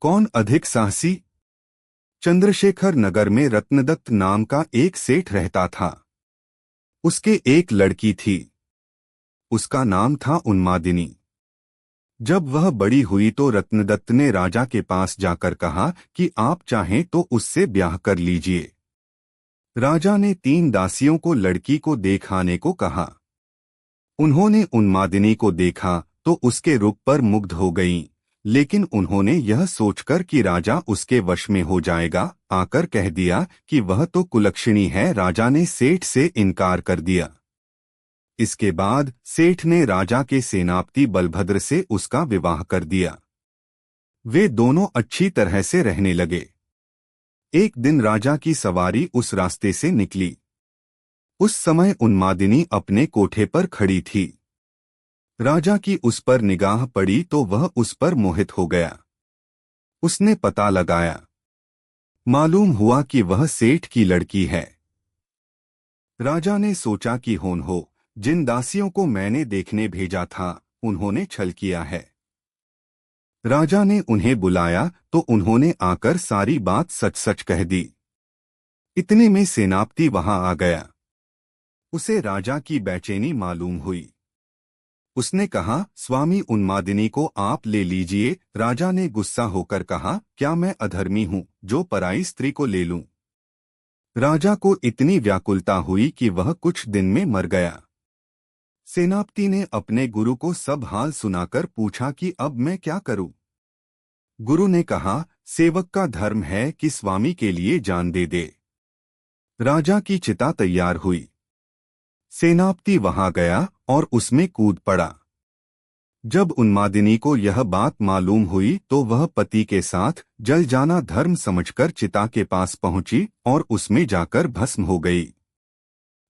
कौन अधिक साहसी? चंद्रशेखर नगर में रत्नदत्त नाम का एक सेठ रहता था। उसके एक लड़की थी। उसका नाम था उन्मादिनी। जब वह बड़ी हुई तो रत्नदत्त ने राजा के पास जाकर कहा कि आप चाहें तो उससे ब्याह कर लीजिए। राजा ने 3 दासियों को लड़की को देखाने को कहा। उन्होंने उन्मादिनी को देखा तो उसके रूप पर मुग्ध हो गईं, लेकिन उन्होंने यह सोचकर कि राजा उसके वश में हो जाएगा, आकर कह दिया कि वह तो कुलक्षणी है। राजा ने सेठ से इनकार कर दिया। इसके बाद सेठ ने राजा के सेनापति बलभद्र से उसका विवाह कर दिया। वे दोनों अच्छी तरह से रहने लगे। एक दिन राजा की सवारी उस रास्ते से निकली। उस समय उन्मादिनी अपने कोठे पर खड़ी थी। राजा की उस पर निगाह पड़ी तो वह उस पर मोहित हो गया। उसने पता लगाया। मालूम हुआ कि वह सेठ की लड़की है। राजा ने सोचा कि होन हो, जिन दासियों को मैंने देखने भेजा था उन्होंने छल किया है। राजा ने उन्हें बुलाया तो उन्होंने आकर सारी बात सच सच कह दी। इतने में सेनापति वहां आ गया। उसे राजा की बेचैनी मालूम हुई। उसने कहा, स्वामी उन्मादिनी को आप ले लीजिए। राजा ने गुस्सा होकर कहा, क्या मैं अधर्मी हूं जो पराई स्त्री को ले लूं? राजा को इतनी व्याकुलता हुई कि वह कुछ दिन में मर गया। सेनापति ने अपने गुरु को सब हाल सुनाकर पूछा कि अब मैं क्या करूं? गुरु ने कहा, सेवक का धर्म है कि स्वामी के लिए जान दे दे। राजा की चिता तैयार हुई। सेनापति वहां गया और उसमें कूद पड़ा। जब उन्मादिनी को यह बात मालूम हुई तो वह पति के साथ जल जाना धर्म समझकर चिता के पास पहुंची और उसमें जाकर भस्म हो गई।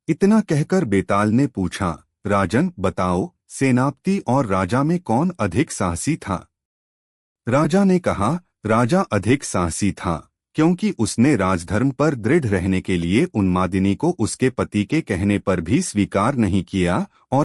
इतना कहकर बेताल ने पूछा, राजन बताओ, सेनापति और राजा में कौन अधिक साहसी था? राजा ने कहा, राजा अधिक साहसी था, क्योंकि उसने राजधर्म पर दृढ़ रहने के लिए उन्मादिनी को उसके पति के कहने पर भी स्वीकार नहीं किया और